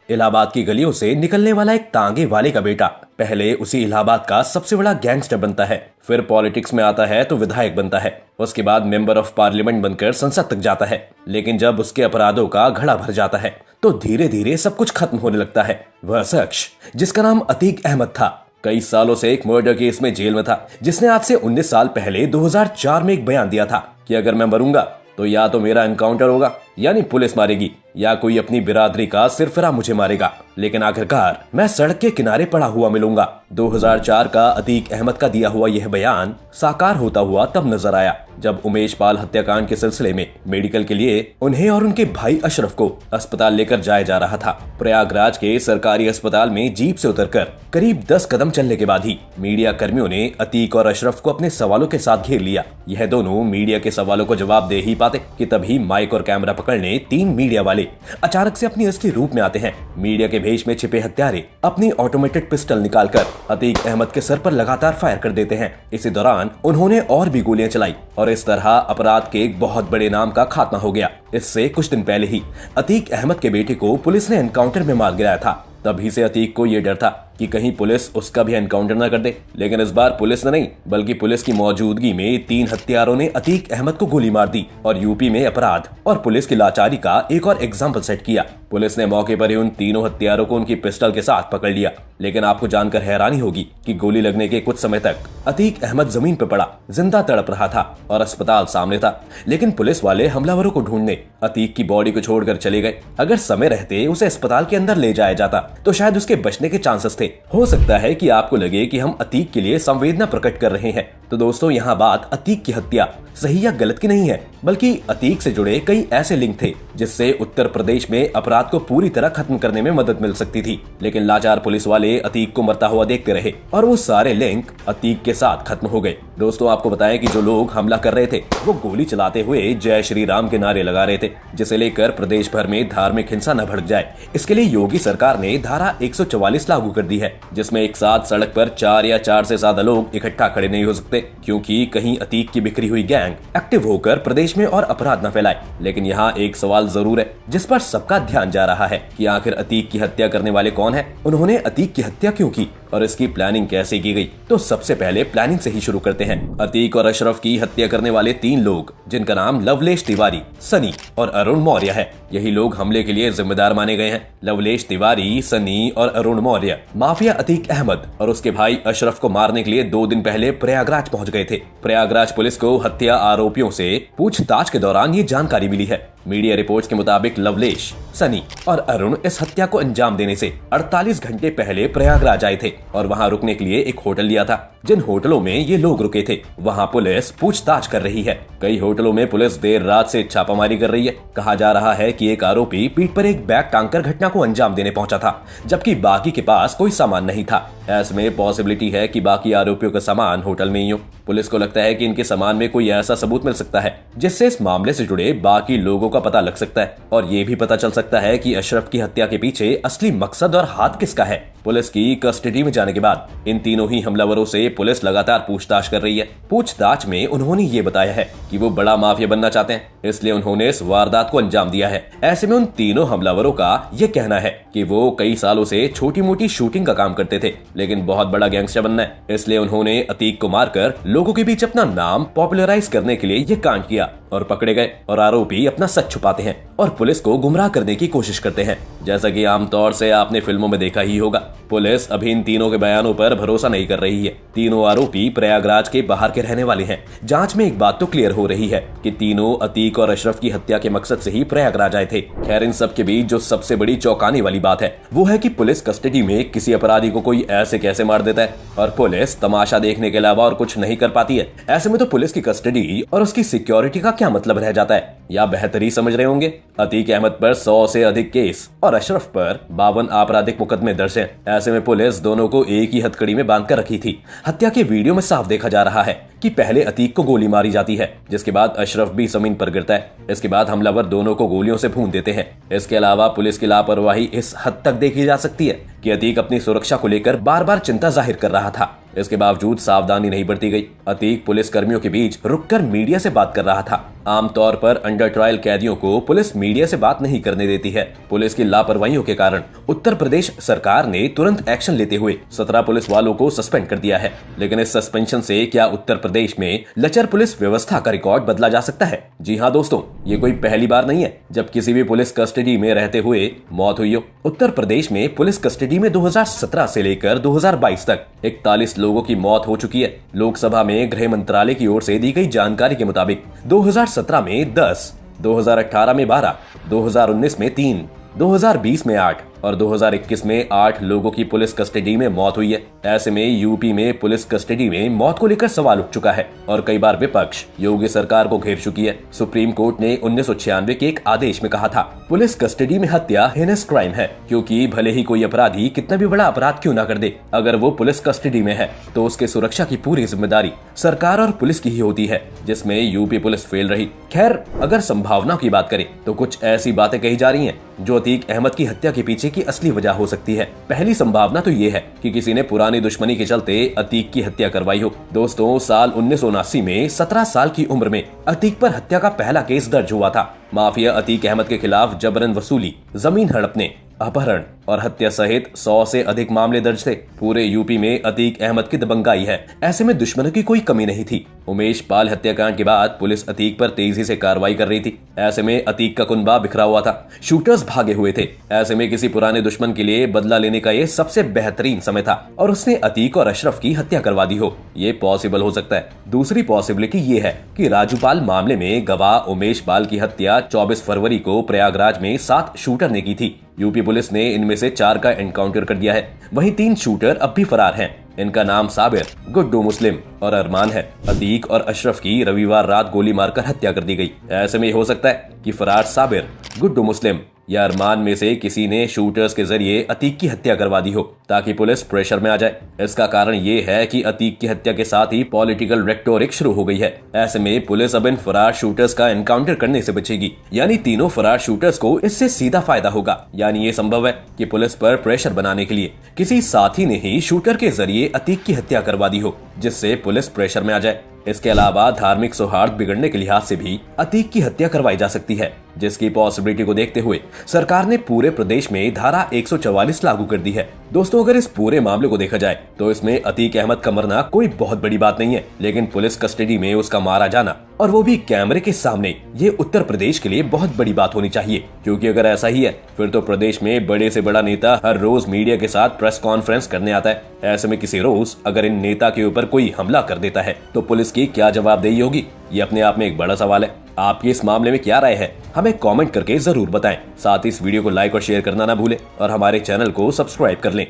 इलाहाबाद की गलियों से निकलने वाला एक तांगे वाले का बेटा पहले उसी इलाहाबाद का सबसे बड़ा गैंगस्टर बनता है, फिर पॉलिटिक्स में आता है तो विधायक बनता है, उसके बाद मेंबर ऑफ पार्लियामेंट बनकर संसद तक जाता है। लेकिन जब उसके अपराधों का घड़ा भर जाता है तो धीरे धीरे सब कुछ खत्म होने लगता है। वह शख्स जिसका नाम अतीक अहमद था, कई सालों से एक मर्डर केस में जेल में था, जिसने आज से 19 साल पहले 2004 में एक बयान दिया था कि अगर मैं मरूंगा तो या तो मेरा एनकाउंटर होगा, यानी पुलिस मारेगी, या कोई अपनी बिरादरी का सिरफिरा मुझे मारेगा, लेकिन आखिरकार मैं सड़क के किनारे पड़ा हुआ मिलूंगा। 2004 का अतीक अहमद का दिया हुआ यह बयान साकार होता हुआ तब नजर आया जब उमेश पाल हत्याकांड के सिलसिले में मेडिकल के लिए उन्हें और उनके भाई अशरफ को अस्पताल लेकर जाया जा रहा था। प्रयागराज के सरकारी अस्पताल में जीप से उतरकर करीब 10 कदम चलने के बाद ही मीडिया कर्मियों ने अतीक और अशरफ को अपने सवालों के साथ घेर लिया। यह दोनों मीडिया के सवालों को जवाब दे ही पाते कि तभी माइक और कैमरा पकड़ने 3 मीडिया वाले अचानक से अपनी असली रूप में आते हैं। मीडिया के भेष में छिपे हत्यारे अपनी ऑटोमेटेड पिस्टल निकालकर अतीक अहमद के सर पर लगातार फायर कर देते हैं। इसी दौरान उन्होंने और भी गोलियां चलाई और इस तरह अपराध के एक बहुत बड़े नाम का खात्मा हो गया। इससे कुछ दिन पहले ही अतीक अहमद के बेटे को पुलिस ने एनकाउंटर में मार गिराया था। तभी से अतीक को यह डर था कि कहीं पुलिस उसका भी एनकाउंटर न कर दे, लेकिन इस बार पुलिस ने नहीं बल्कि पुलिस की मौजूदगी में 3 हत्यारों ने अतीक अहमद को गोली मार दी और यूपी में अपराध और पुलिस की लाचारी का एक और एग्जाम्पल सेट किया। पुलिस ने मौके पर ही उन तीनों हत्यारों को उनकी पिस्टल के साथ पकड़ लिया। लेकिन आपको जानकर हैरानी होगी कि गोली लगने के कुछ समय तक अतीक अहमद जमीन पर पड़ा जिंदा तड़प रहा था और अस्पताल सामने था। लेकिन पुलिस वाले हमलावरों को ढूंढने अतीक की बॉडी को छोड़कर चले गए। अगर समय रहते उसे अस्पताल के अंदर ले जाया जाता तो शायद उसके बचने के चांसेस थे। हो सकता है कि आपको लगे कि हम अतीक के लिए संवेदना प्रकट कर रहे हैं, तो दोस्तों यहाँ बात अतीक की हत्या सही या गलत की नहीं है, बल्कि अतीक से जुड़े कई ऐसे लिंक थे जिससे उत्तर प्रदेश में अपराध को पूरी तरह खत्म करने में मदद मिल सकती थी। लेकिन लाचार पुलिस वाले अतीक को मरता हुआ देखते रहे और वो सारे लिंक अतीक के साथ खत्म हो गए। दोस्तों आपको बताएं कि जो लोग हमला कर रहे थे वो गोली चलाते हुए जय श्री राम के नारे लगा रहे थे, जिसे लेकर प्रदेश भर में धार्मिक हिंसा न भड़क जाए। इसके लिए योगी सरकार ने धारा 144 लागू कर दी है, जिसमें एक साथ सड़क पर 4 या 4 से ज्यादा लोग इकट्ठा खड़े नहीं हो सकते, क्योंकि कहीं अतीक की बिखरी हुई गैंग एक्टिव होकर प्रदेश में और अपराध न फैलाए। लेकिन यहाँ एक सवाल जरूर है जिस पर सबका ध्यान जा रहा है कि आखिर अतीक की हत्या करने वाले कौन है, उन्होंने अतीक की हत्या क्यों की और इसकी प्लानिंग कैसे की गई। तो सबसे पहले प्लानिंग से ही शुरू करते हैं। अतीक और अशरफ की हत्या करने वाले 3 लोग जिनका नाम लवलेश तिवारी, सनी और अरुण मौर्य है, यही लोग हमले के लिए जिम्मेदार माने गए हैं। लवलेश तिवारी, सनी और अरुण मौर्य माफिया अतीक अहमद और उसके भाई अशरफ को मारने के लिए 2 दिन पहले प्रयागराज पहुंच गए थे। प्रयागराज पुलिस को हत्या आरोपियों से पूछताछ के दौरान ये जानकारी मिली है। मीडिया रिपोर्ट्स के मुताबिक लवलेश, सनी और अरुण इस हत्या को अंजाम देने से 48 घंटे पहले प्रयागराज आए थे और वहां रुकने के लिए एक होटल लिया था। जिन होटलों में ये लोग रुके थे वहां पुलिस पूछताछ कर रही है। कई होटलों में पुलिस देर रात से छापामारी कर रही है। कहा जा रहा है कि एक आरोपी पीठ पर एक बैग टांगकर घटना को अंजाम देने पहुंचा था, जबकि बाकी के पास कोई सामान नहीं था। ऐसे में पॉसिबिलिटी है कि बाकी आरोपियों का सामान होटल में ही हो। पुलिस को लगता है कि इनके सामान में कोई ऐसा सबूत मिल सकता है जिससे इस मामले से जुड़े बाकी लोगों का पता लग सकता है और ये भी पता चल सकता है कि अशरफ की हत्या के पीछे असली मकसद और हाथ किसका है। पुलिस की कस्टडी में जाने के बाद इन तीनों ही हमलावरों से पुलिस लगातार पूछताछ कर रही है। पूछताछ में उन्होंने ये बताया है कि वो बड़ा माफिया बनना चाहते हैं, इसलिए उन्होंने इस वारदात को अंजाम दिया है। ऐसे में उन तीनों हमलावरों का ये कहना है कि वो कई सालों से छोटी मोटी शूटिंग का काम करते थे, लेकिन बहुत बड़ा गैंगस्टर बनना है, इसलिए उन्होंने अतीक को मारकर लोगों के बीच अपना नाम पॉपुलराइज करने के लिए ये कांड किया और पकड़े गए। और आरोपी अपना सच छुपाते हैं और पुलिस को गुमराह करने की कोशिश करते हैं, जैसा कि आमतौर से आपने फिल्मों में देखा ही होगा। पुलिस अभी इन तीनों के बयानों पर भरोसा नहीं कर रही है। तीनों आरोपी प्रयागराज के बाहर के रहने वाले हैं। जांच में एक बात तो क्लियर हो रही है कि तीनों अतीक और अशरफ की हत्या के मकसद से ही प्रयागराज आए थे। खैर, इन सब के बीच जो सबसे बड़ी चौंकाने वाली बात है वो है कि पुलिस कस्टडी में किसी अपराधी को कोई ऐसे कैसे मार देता है और पुलिस तमाशा देखने के अलावा और कुछ नहीं कर पाती है। ऐसे में तो पुलिस की कस्टडी और उसकी सिक्योरिटी का क्या मतलब रह जाता है, या बेहतर ही समझ रहे होंगे। अतीक अहमद पर 100 से अधिक केस और अशरफ पर 52 आपराधिक मुकदमे दर्ज हैं। ऐसे में पुलिस दोनों को एक ही हथकड़ी में बांध कर रखी थी। हत्या के वीडियो में साफ देखा जा रहा है कि पहले अतीक को गोली मारी जाती है, जिसके बाद अशरफ भी जमीन पर गिरता है। इसके बाद हमलावर दोनों को गोलियों से भून देते हैं। इसके अलावा पुलिस की लापरवाही इस हद तक देखी जा सकती है कि अतीक अपनी सुरक्षा को लेकर बार बार चिंता जाहिर कर रहा था। इसके बावजूद सावधानी नहीं बरती गई। अतीक पुलिस कर्मियों के बीच रुककर मीडिया से बात कर रहा था आमतौर पर अंडर ट्रायल कैदियों को पुलिस मीडिया से बात नहीं करने देती है। पुलिस की लापरवाहियों के कारण उत्तर प्रदेश सरकार ने तुरंत एक्शन लेते हुए 17 पुलिस वालों को सस्पेंड कर दिया है। लेकिन इस सस्पेंशन से क्या उत्तर प्रदेश में लचर पुलिस व्यवस्था का रिकॉर्ड बदला जा सकता है? जी हाँ दोस्तों, ये कोई पहली बार नहीं है जब किसी भी पुलिस कस्टडी में रहते हुए मौत हुई हो। उत्तर प्रदेश में पुलिस कस्टडी में 2017 से लेकर 2022 तक 41 लोगों की मौत हो चुकी है। लोकसभा में गृह मंत्रालय की ओर से दी गई जानकारी के मुताबिक 2017 में 10, 2018 में 12, 2019 में 3, 2020 में 8 और 2021 में 8 लोगों की पुलिस कस्टडी में मौत हुई है। ऐसे में यूपी में पुलिस कस्टडी में मौत को लेकर सवाल उठ चुका है और कई बार विपक्ष योगी सरकार को घेर चुकी है। सुप्रीम कोर्ट ने 1996 के एक आदेश में कहा था, पुलिस कस्टडी में हत्या हेनस क्राइम है, क्योंकि भले ही कोई अपराधी कितना भी बड़ा अपराध क्यों ना कर दे, अगर वो पुलिस कस्टडी में है तो उसके सुरक्षा की पूरी जिम्मेदारी सरकार और पुलिस की ही होती है, जिसमें यूपी पुलिस फेल रही। खैर, अगर संभावनाओं की बात करें तो कुछ ऐसी बातें कही जा रही हैं जो अतीक अहमद की हत्या के पीछे की असली वजह हो सकती है। पहली संभावना तो ये है कि किसी ने पुरानी दुश्मनी के चलते अतीक की हत्या करवाई हो। दोस्तों, साल 1979 में 17 साल की उम्र में अतीक पर हत्या का पहला केस दर्ज हुआ था। माफिया अतीक अहमद के खिलाफ जबरन वसूली, जमीन हड़पने, अपहरण और हत्या सहित 100 से अधिक मामले दर्ज थे। पूरे यूपी में अतीक अहमद की दबंगाई है। ऐसे में दुश्मनों की कोई कमी नहीं थी। उमेश पाल हत्याकांड के बाद पुलिस अतीक पर तेजी से कार्रवाई कर रही थी। ऐसे में अतीक का कुनबा बिखरा हुआ था, शूटर्स भागे हुए थे। ऐसे में किसी पुराने दुश्मन के लिए बदला लेने का ये सबसे बेहतरीन समय था और उसने अतीक और अशरफ की हत्या करवा दी हो। ये पॉसिबल हो सकता है। दूसरी पॉसिबिलिटी ये है कि राजूपाल मामले में गवाह उमेश पाल की हत्या 24 फरवरी को प्रयागराज में 7 शूटर ने की थी। यूपी पुलिस ने इनमें से 4 का एनकाउंटर कर दिया है। वहीं 3 शूटर अब भी फरार हैं। इनका नाम साबिर, गुड्डू मुस्लिम और अरमान है। अतीक और अशरफ की रविवार रात गोली मारकर हत्या कर दी गई। ऐसे में हो सकता है कि फरार साबिर, गुड्डू मुस्लिम या अरमान में से किसी ने शूटर्स के जरिए अतीक की हत्या करवा दी हो ताकि पुलिस प्रेशर में आ जाए। इसका कारण ये है कि अतीक की हत्या के साथ ही पॉलिटिकल रेक्टोरिक शुरू हो गई है। ऐसे में पुलिस अब इन फरार शूटर्स का एनकाउंटर करने से बचेगी, यानी तीनों फरार शूटर्स को इससे सीधा फायदा होगा। यानी ये संभव है कि पुलिस पर प्रेशर बनाने के लिए किसी साथी ने ही शूटर के जरिए अतीक की हत्या करवा दी हो, जिससे पुलिस प्रेशर में आ जाए। इसके अलावा धार्मिक सौहार्द बिगड़ने के लिहाज से भी अतीक की हत्या करवाई जा सकती है, जिसकी पॉसिबिलिटी को देखते हुए सरकार ने पूरे प्रदेश में धारा 144 लागू कर दी है। दोस्तों, अगर इस पूरे मामले को देखा जाए तो इसमें अतीक अहमद का मरना कोई बहुत बड़ी बात नहीं है, लेकिन पुलिस कस्टडी में उसका मारा जाना और वो भी कैमरे के सामने, ये उत्तर प्रदेश के लिए बहुत बड़ी बात होनी चाहिए। क्योंकि अगर ऐसा ही है फिर तो प्रदेश में बड़े से बड़ा नेता हर रोज मीडिया के साथ प्रेस कॉन्फ्रेंस करने आता है। ऐसे में किसी रोज अगर इन नेता के ऊपर कोई हमला कर देता है तो पुलिस की क्या जवाबदेही होगी? ये अपने आप में एक बड़ा सवाल है। आपकी इस मामले में क्या राय है, हमें कमेंट करके जरूर बताएं। साथ ही इस वीडियो को लाइक और शेयर करना ना भूलें और हमारे चैनल को सब्सक्राइब कर लें।